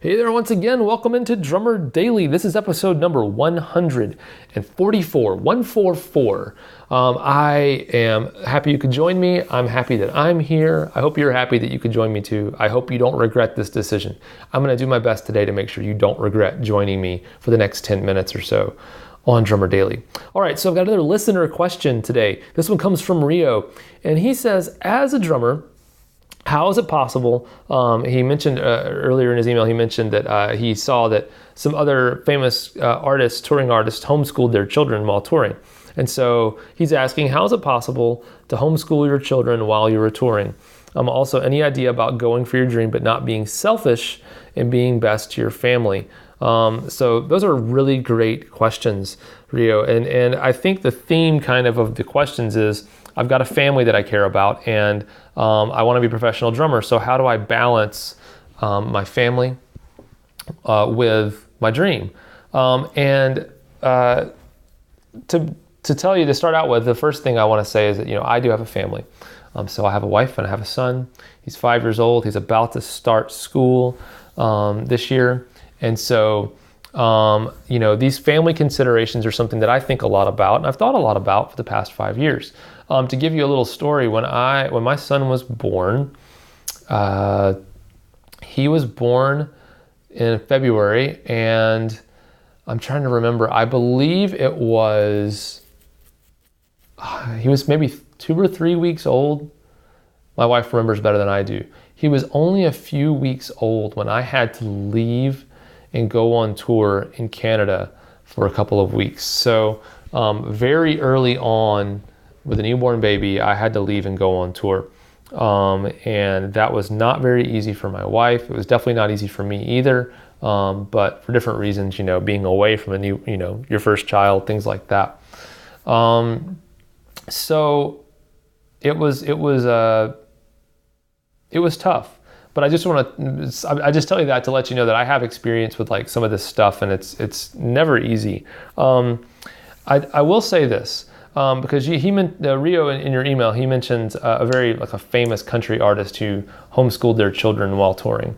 Hey there, once again, welcome into Drummer Daily. This is episode number 144, 144. I am happy you could join me. I'm happy that I'm here. I hope you're happy that you could join me too. I hope you don't regret this decision. I'm going to do my best today to make sure you don't regret joining me for the next 10 minutes or so on Drummer Daily. All right, so I've got another listener question today. This one comes from Rio, and he says, as a drummer, how is it possible? He mentioned earlier in his email, he mentioned that he saw that some other famous touring artists, homeschooled their children while touring. And so he's asking, how is it possible to homeschool your children while you were touring? Also, any idea about going for your dream but not being selfish and being best to your family? So those are really great questions, Rio. And I think the theme kind of the questions is, I've got a family that I care about, and I want to be a professional drummer. So how do I balance my family with my dream? To tell you, to start out with, the first thing I want to say is that, I do have a family. So I have a wife and I have a son. He's 5 years old. He's about to start school this year. And so, these family considerations are something that I think a lot about, and I've thought a lot about for the past 5 years. To give you a little story, when my son was born, he was born in February, and I'm trying to remember, I believe he was maybe 2 or 3 weeks old. My wife remembers better than I do. He was only a few weeks old when I had to leave and go on tour in Canada for a couple of weeks. So very early on, with a newborn baby, I had to leave and go on tour. And that was not very easy for my wife. It was definitely not easy for me either. But for different reasons, being away from your first child, things like that. So it was tough. But I just tell you that to let you know that I have experience with like some of this stuff, and it's never easy. I will say this. Because Rio in your email, he mentions a very a famous country artist who homeschooled their children while touring.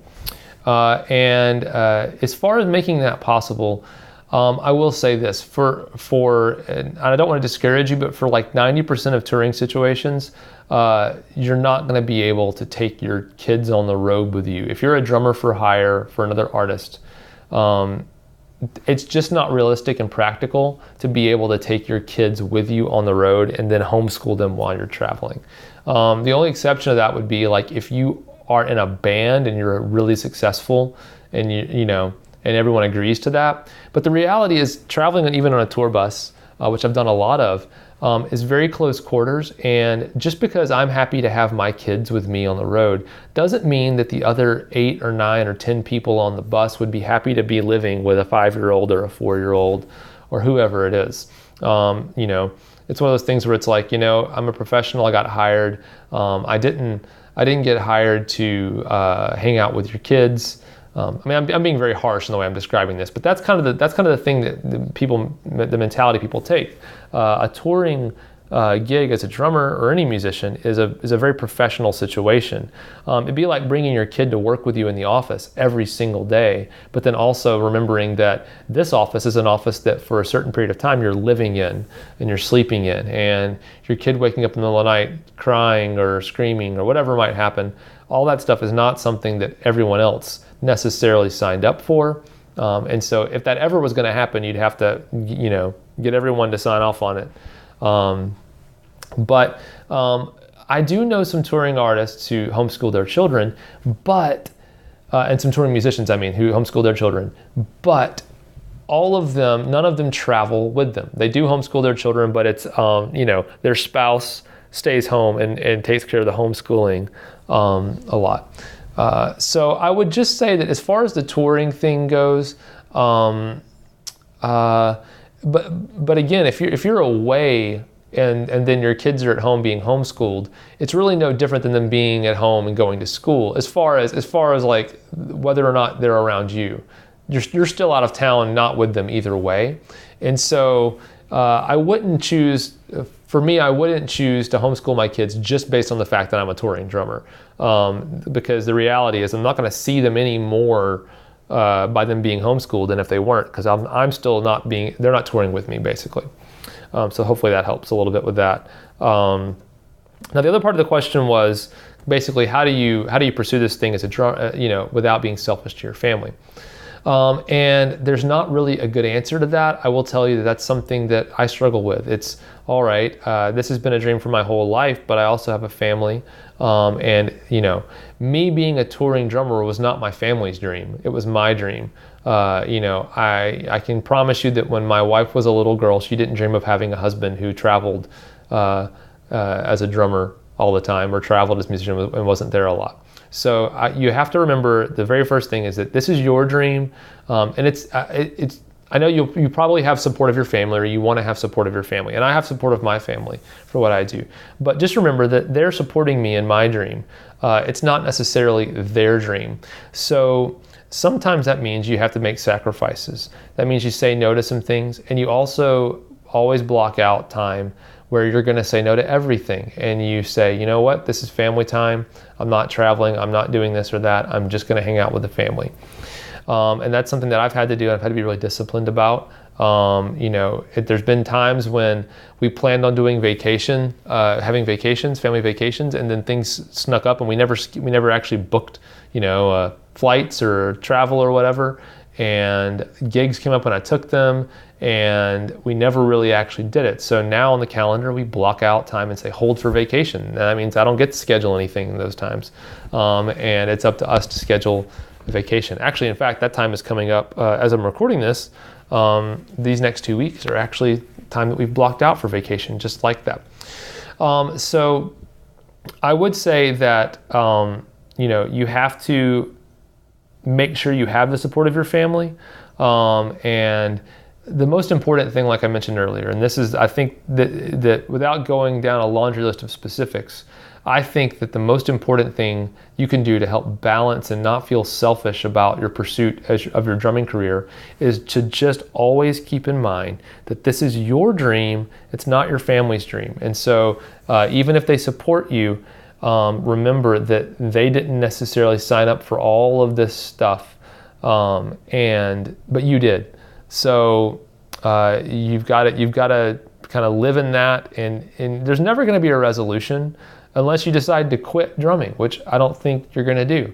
And as far as making that possible, I will say this, and I don't want to discourage you, but for like 90% of touring situations, you're not going to be able to take your kids on the road with you. If you're a drummer for hire for another artist, it's just not realistic and practical to be able to take your kids with you on the road and then homeschool them while you're traveling. The only exception to that would be like if you are in a band and you're really successful and and everyone agrees to that. But the reality is traveling even on a tour bus, which I've done a lot of, is very close quarters. And just because I'm happy to have my kids with me on the road doesn't mean that the other 8 or 9 or 10 people on the bus would be happy to be living with a 5-year-old or a 4-year-old or whoever it is. It's one of those things where it's like, I'm a professional. I got hired. I didn't get hired to hang out with your kids. I'm being very harsh in the way I'm describing this, but that's kind of the thing that the mentality people take. A touring gig as a drummer or any musician is a very professional situation. It'd be like bringing your kid to work with you in the office every single day, but then also remembering that this office is an office that for a certain period of time you're living in and you're sleeping in, and your kid waking up in the middle of the night crying or screaming or whatever might happen. All that stuff is not something that everyone else necessarily signed up for. And so if that ever was going to happen, you'd have to, get everyone to sign off on it. But I do know some touring artists who homeschool their children, and some touring musicians, who homeschool their children, but none of them travel with them. They do homeschool their children, but it's, their spouse stays home and takes care of the homeschooling a lot. So I would just say that as far as the touring thing goes, but again, if you're away and then your kids are at home being homeschooled, it's really no different than them being at home and going to school. As far as like whether or not they're around you, you're still out of town, not with them either way. And so I wouldn't choose for me, I wouldn't choose to homeschool my kids just based on the fact that I'm a touring drummer, because the reality is I'm not going to see them any more by them being homeschooled than if they weren't, because I'm still not being, they're not touring with me basically. So hopefully that helps a little bit with that. Now the other part of the question was basically how do you pursue this thing as a without being selfish to your family. And there's not really a good answer to that. I will tell you that that's something that I struggle with. It's all right. This has been a dream for my whole life, but I also have a family. And me being a touring drummer was not my family's dream. It was my dream. I can promise you that when my wife was a little girl, she didn't dream of having a husband who traveled as a drummer all the time or traveled as a musician and wasn't there a lot. So you have to remember the very first thing is that this is your dream, and it's. I know you probably have support of your family, or you want to have support of your family, and I have support of my family for what I do. But just remember that they're supporting me in my dream. It's not necessarily their dream. So sometimes that means you have to make sacrifices. That means you say no to some things, and you also always block out time where you're going to say no to everything, and you say, you know what, this is family time. I'm not traveling. I'm not doing this or that. I'm just going to hang out with the family. And that's something that I've had to do. I've had to be really disciplined about. There's been times when we planned on doing having vacations, family vacations, and then things snuck up, and we never actually booked, flights or travel or whatever. And gigs came up when I took them, and we never really actually did it. So now on the calendar, we block out time and say hold for vacation. And that means I don't get to schedule anything in those times. And it's up to us to schedule a vacation. Actually, in fact, that time is coming up as I'm recording this. These next 2 weeks are actually time that we've blocked out for vacation, just like that. So I would say that, you have to make sure you have the support of your family. And the most important thing, like I mentioned earlier, and this is, I think that without going down a laundry list of specifics, I think that the most important thing you can do to help balance and not feel selfish about your pursuit of your drumming career is to just always keep in mind that this is your dream, it's not your family's dream. And so even if they support you, remember that they didn't necessarily sign up for all of this stuff, but you did. So you've got to kind of live in that, and there's never going to be a resolution unless you decide to quit drumming, which I don't think you're going to do.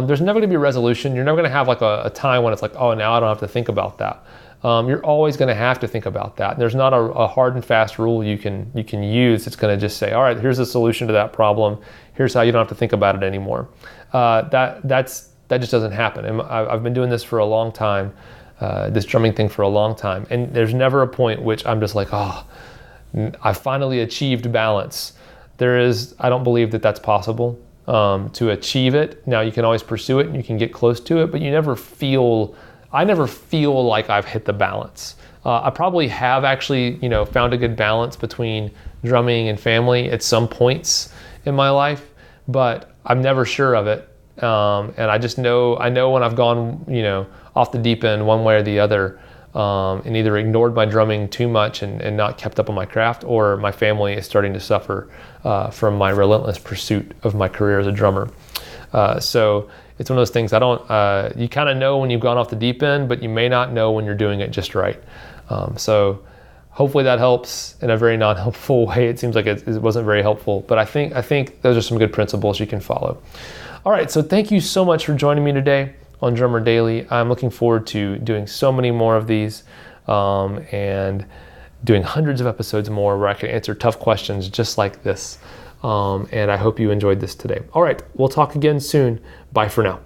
There's never going to be a resolution. You're never going to have like a time when it's like, oh, now I don't have to think about that. You're always going to have to think about that. There's not a hard and fast rule you can use. It's going to just say, all right, here's a solution to that problem. Here's how you don't have to think about it anymore. That just doesn't happen. And I've been doing this for a long time, this drumming thing for a long time. And there's never a point which I'm just like, oh, I finally achieved balance. I don't believe that that's possible to achieve it. Now you can always pursue it and you can get close to it, but I never feel like I've hit the balance. I probably have actually, found a good balance between drumming and family at some points in my life, but I'm never sure of it. And I know when I've gone, off the deep end one way or the other, and either ignored my drumming too much and not kept up on my craft, or my family is starting to suffer from my relentless pursuit of my career as a drummer. So it's one of those things you kind of know when you've gone off the deep end, but you may not know when you're doing it just right. So hopefully that helps in a very non-helpful way. It seems like it wasn't very helpful, but I think those are some good principles you can follow. All right, so thank you so much for joining me today on Drummer Daily. I'm looking forward to doing so many more of these and doing hundreds of episodes more where I can answer tough questions just like this. And I hope you enjoyed this today. All right, we'll talk again soon. Bye for now.